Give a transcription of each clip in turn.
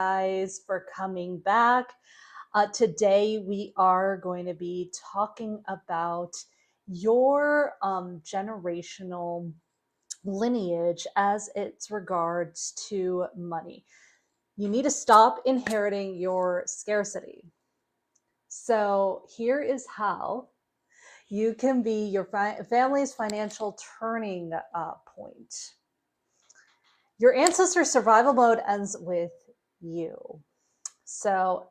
guys for coming back. Today we are going to be talking about your generational lineage as it's regards to money. You need to stop inheriting your scarcity. So here is how you can be your family's financial turning point. Your ancestor's survival mode ends with you. So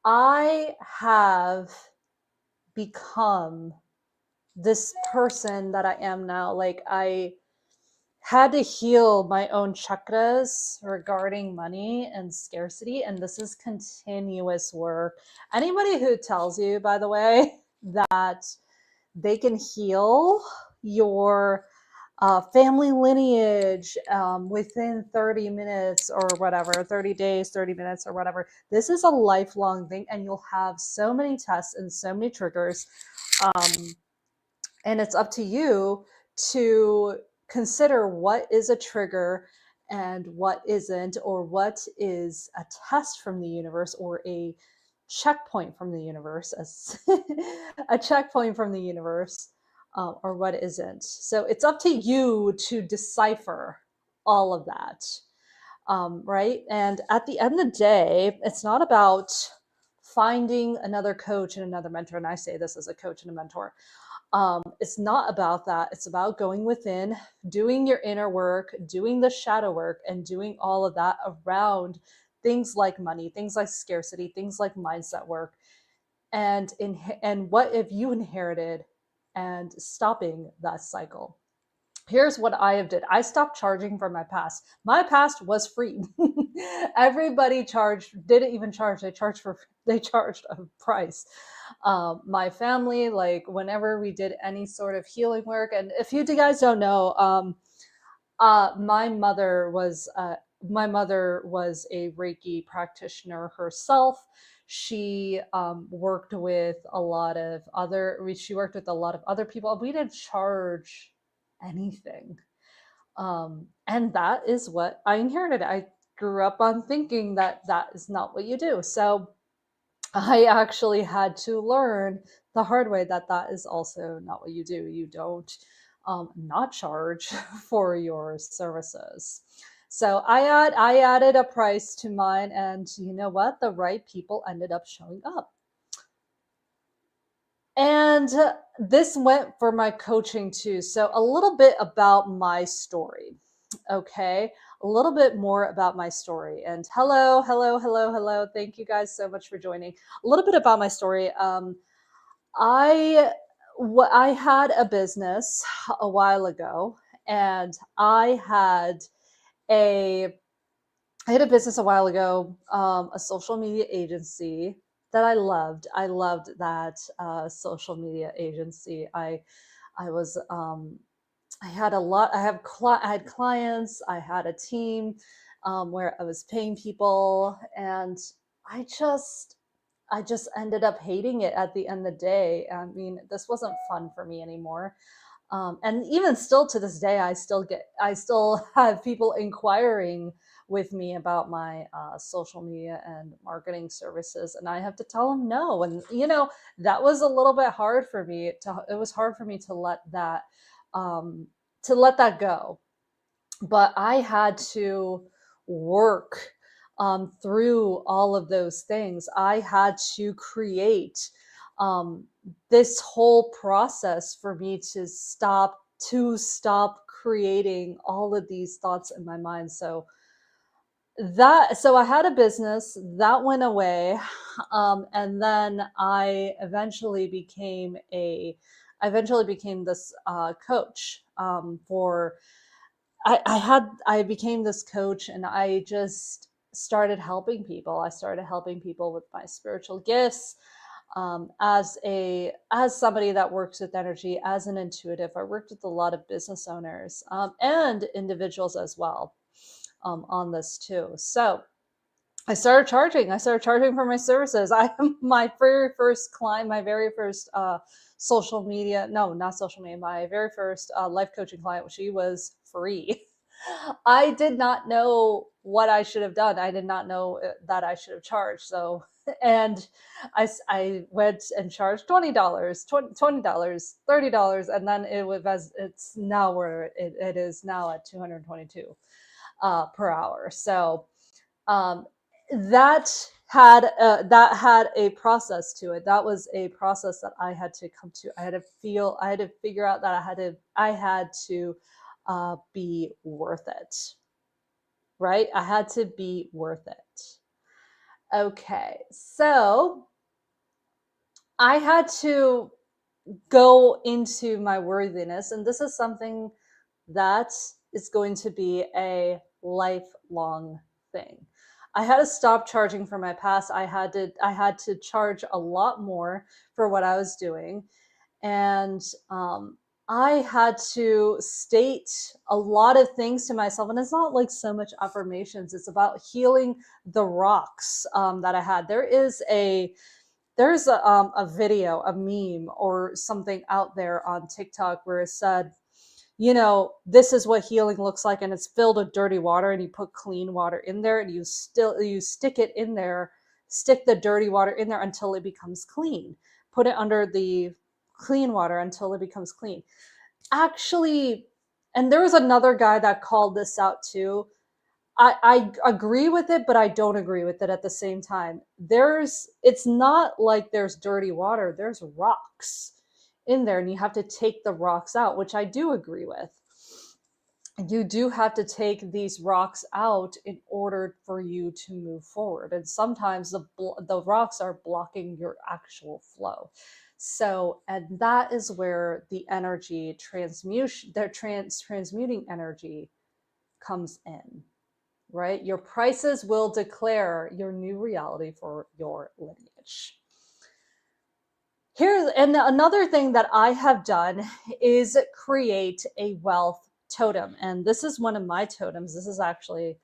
I have become this person that I am now. Like, I had to heal my own chakras regarding money and scarcity, and this is continuous work. Anybody who tells you, by the way, that they can heal your family lineage within 30 minutes or whatever, 30 days, 30 minutes or whatever. This is a lifelong thing, and you'll have so many tests and so many triggers. And it's up to you to consider what is a trigger and what isn't, or what is a test from the universe or a checkpoint from the universe, as a checkpoint from the universe, or what isn't. So it's up to you to decipher all of that, right? And at the end of the day, it's not about finding another coach and another mentor. And I say this as a coach and a mentor. It's not about that. It's about going within, doing your inner work, doing the shadow work, and doing all of that around things like money, things like scarcity, things like mindset work, and what have you inherited, and stopping that cycle. Here's what I have did. I stopped charging for my past. My past was free. Everybody didn't even charge. They charged a price. My family, like, whenever we did any sort of healing work, and if you guys don't know, my mother was a Reiki practitioner herself. She worked with a lot of other people. We didn't charge anything. And that is what I inherited. I grew up on thinking that that is not what you do. So I actually had to learn the hard way that that is also not what you do. You don't not charge for your services. So I added a price to mine, and you know what? The right people ended up showing up. And this went for my coaching too. So a little bit about my story. Okay, a little bit more about my story. And hello. Thank you guys so much for joining. A little bit about my story. I had a business a while ago, and I had a business a while ago, a social media agency that I loved. I loved that social media agency. I was I had clients. I had a team where I was paying people, and I just ended up hating it at the end of the day. I mean, this wasn't fun for me anymore. And even still to this day, I still have people inquiring with me about my social media and marketing services, and I have to tell them no. And that was a little bit hard for me. It was hard for me to let that go. But I had to work through all of those things. I had to create this whole process for me to stop creating all of these thoughts in my mind. So I had a business that went away, and then I eventually became this coach for. I became this coach, and I just started helping people. I started helping people with my spiritual gifts. As somebody that works with energy, as an intuitive, I worked with a lot of business owners and individuals as well on this too. So I started charging for my services. My very first client, my very first my very first life coaching client, she was free. I did not know what I should have done. I did not know that I should have charged. So, and I went and charged $20, $20, $30, and then it was it's now where it is now at 222 per hour. So um, that had a process to it. That was a process that I had to come to. I had to figure out that I had to be worth it, right? I had to be worth it. Okay, so I had to go into my worthiness, and this is something that is going to be a lifelong thing. I had to stop charging for my past. I had to charge a lot more for what I was doing, and I had to state a lot of things to myself. And it's not like so much affirmations; it's about healing the rocks that I had. There's a video, a meme, or something out there on TikTok where it said, you know, this is what healing looks like, and it's filled with dirty water, and you put clean water in there, and you stick it in there, stick the dirty water in there until it becomes clean. Put it under the clean water until it becomes clean. Actually, and there was another guy that called this out too. I agree with it, but I don't agree with it at the same time. It's not like there's dirty water, there's rocks in there, and you have to take the rocks out, which I do agree with. You do have to take these rocks out in order for you to move forward. And sometimes the rocks are blocking your actual flow. So, and that is where the energy transmutation, transmuting energy comes in, right? Your prices will declare your new reality for your lineage. And another thing that I have done is create a wealth totem. And this is one of my totems. This is actually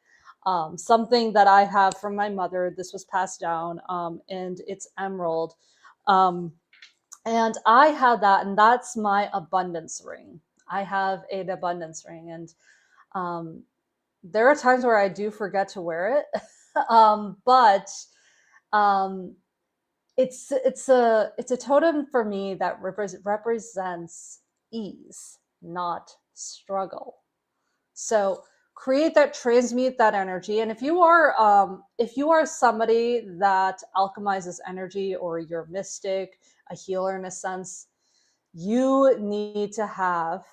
something that I have from my mother. This was passed down, and it's emerald. And I have that, and that's my abundance ring. I have an abundance ring, and there are times where I do forget to wear it, but it's a totem for me that represents ease, not struggle. So transmute that energy. And if you are somebody that alchemizes energy, or you're a mystic, a healer in a sense, you need to have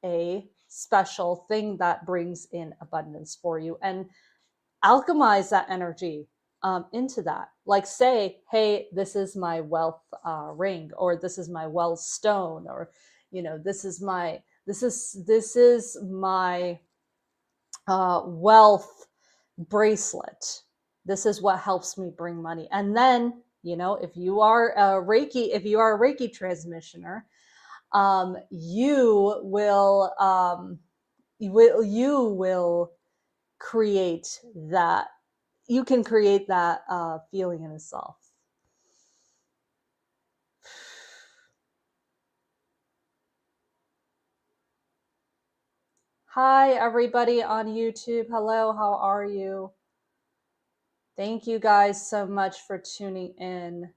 a special thing that brings in abundance for you, and alchemize that energy into that. Like, say, hey, this is my wealth ring, or this is my wealth stone, or this is my wealth bracelet. This is what helps me bring money. And then, if you are a Reiki transmissioner, you will create that. You can create that feeling in itself. Hi, everybody on YouTube. Hello, how are you? Thank you guys so much for tuning in.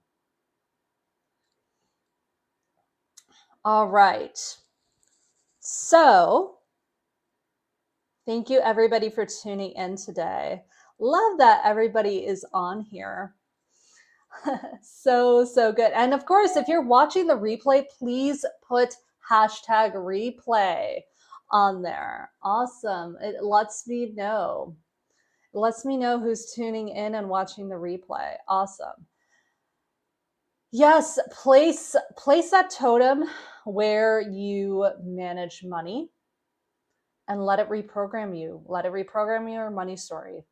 All right. So, thank you everybody for tuning in today. Love that everybody is on here. So good. And of course, if you're watching the replay, please put #replay on there. Awesome. It lets me know. It lets me know who's tuning in and watching the replay. Awesome. Yes, place that totem where you manage money, and let it reprogram you. Let it reprogram your money story.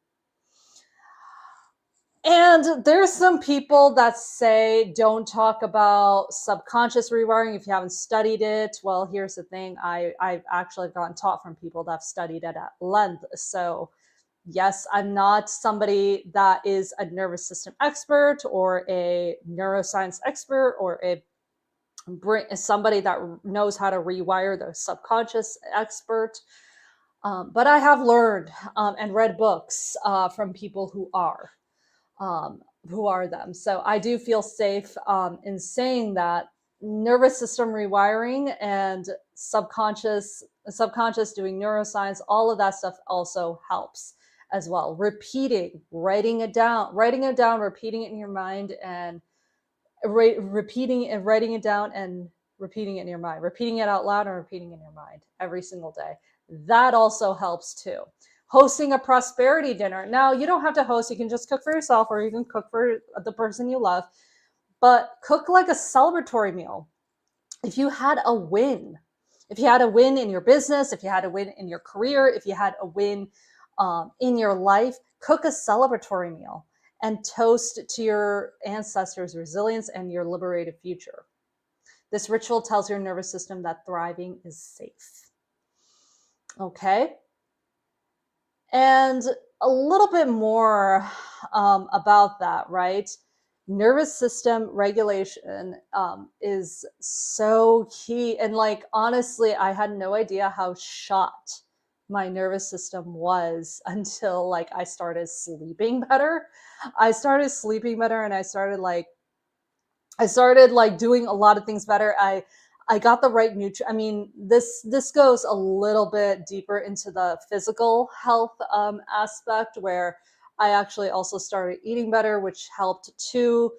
And there's some people that say, don't talk about subconscious rewiring if you haven't studied it. Well, here's the thing. I've actually gotten taught from people that have studied it at length. So yes, I'm not somebody that is a nervous system expert, or a neuroscience expert, or somebody that knows how to rewire the subconscious expert. But I have learned and read books from people um, who are them. So I do feel safe in saying that nervous system rewiring and subconscious doing neuroscience, all of that stuff also helps as well. Repeating, writing it down, repeating it in your mind, and repeating and writing it down and repeating it in your mind, repeating it out loud and repeating it in your mind every single day. That also helps too. Hosting a prosperity dinner. Now, you don't have to host, you can just cook for yourself or you can cook for the person you love, but cook like a celebratory meal. If you had a win, if you had a win in your business, if you had a win in your career, if you had a win in your life, cook a celebratory meal and toast to your ancestors' resilience and your liberated future. This ritual tells your nervous system that thriving is safe. Okay? And a little bit more about that, right? Nervous system regulation is so key. And like, honestly, I had no idea how shot my nervous system was until like I started sleeping better. I started sleeping better and I started doing a lot of things better. I got the right I mean, this goes a little bit deeper into the physical health aspect, where I actually also started eating better, which helped too.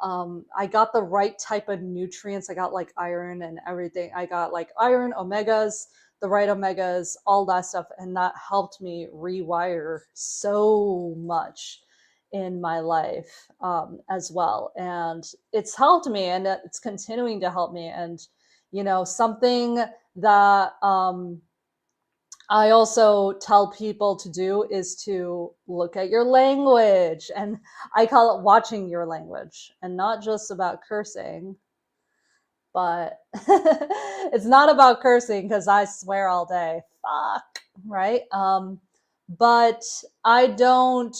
I got the right type of nutrients. I got like iron and everything. I got like iron, omegas, the right omegas, all that stuff, and that helped me rewire so much in my life as well. And it's helped me and it's continuing to help me. And, you know, something that I also tell people to do is to look at your language. And I call it watching your language, and not just about cursing, but it's not about cursing because I swear all day. Fuck, right? But I don't.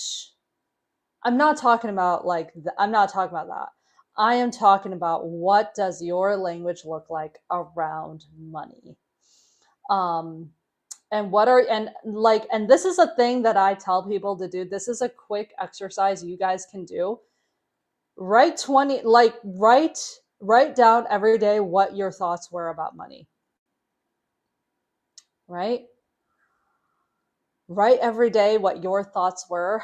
I'm not talking about like I'm not talking about that. I am talking about, what does your language look like around money? Um and what are and this is a thing that I tell people to do. This is a quick exercise you guys can do. Write 20 like write down every day what your thoughts were about money. Right? Write every day what your thoughts were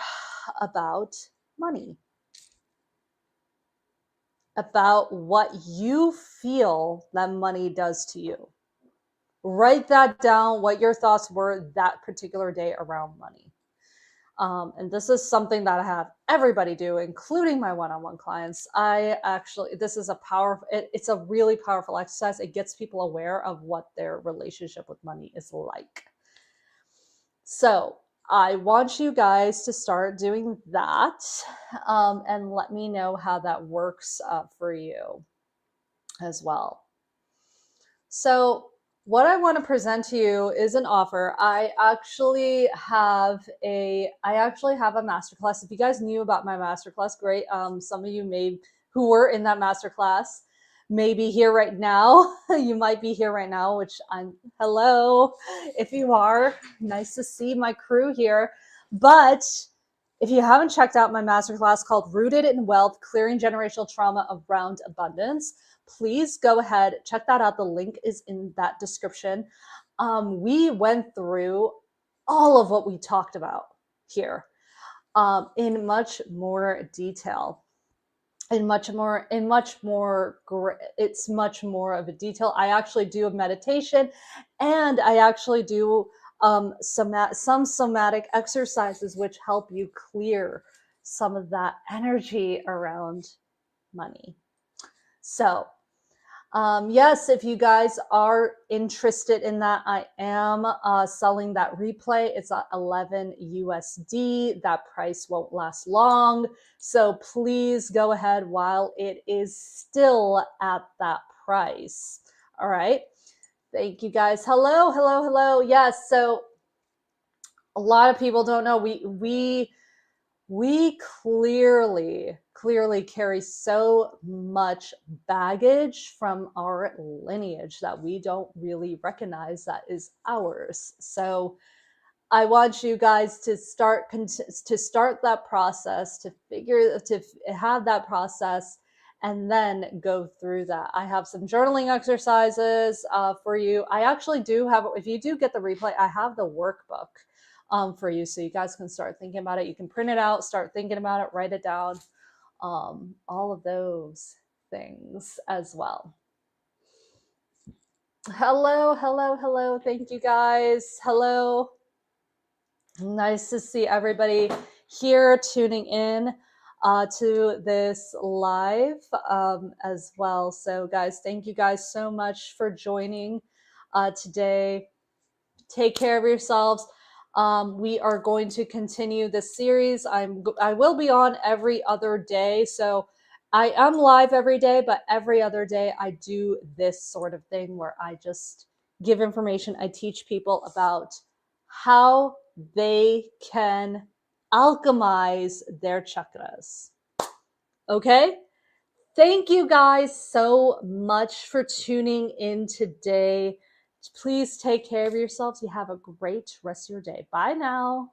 about money, about what you feel that money does to you. Write that down, what your thoughts were that particular day around money. And this is something that I have everybody do, including my one-on-one clients. This is it's a really powerful exercise. It gets people aware of what their relationship with money is like. So I want you guys to start doing that and let me know how that works for you as well. So what I want to present to you is an offer. I actually have a masterclass. If you guys knew about my masterclass, great. Some of you who were in that masterclass may be here right now. You might be here right now, which hello. If you are, nice to see my crew here. But if you haven't checked out my masterclass called Rooted in Wealth, Clearing Generational Trauma Around Abundance, please go ahead, check that out. The link is in that description. We went through all of what we talked about here in much more detail. It's much more of a detail. I actually do a meditation, and I actually do some somatic exercises which help you clear some of that energy around money. So yes, if you guys are interested in that, I am selling that replay. It's at 11 USD. That price won't last long. So please go ahead while it is still at that price. All right. Thank you guys. Hello, hello, hello. Yes. So a lot of people don't know we clearly carry so much baggage from our lineage that we don't really recognize that is ours. So I want you guys to start that process, to have that process, and then go through that. I have some journaling exercises for you. I actually do have, if you do get the replay, I have the workbook for you, so you guys can start thinking about it. You can print it out, start thinking about it, write it down, all of those things as well. Hello, hello, hello. Thank you guys. Hello. Nice to see everybody here tuning in to this live as well. So guys, thank you guys so much for joining today. Take care of yourselves. We are going to continue this series. I will be on every other day. So I am live every day, but every other day I do this sort of thing where I just give information. I teach people about how they can alchemize their chakras. Okay? Thank you guys so much for tuning in today. Please take care of yourselves. You have a great rest of your day. Bye now.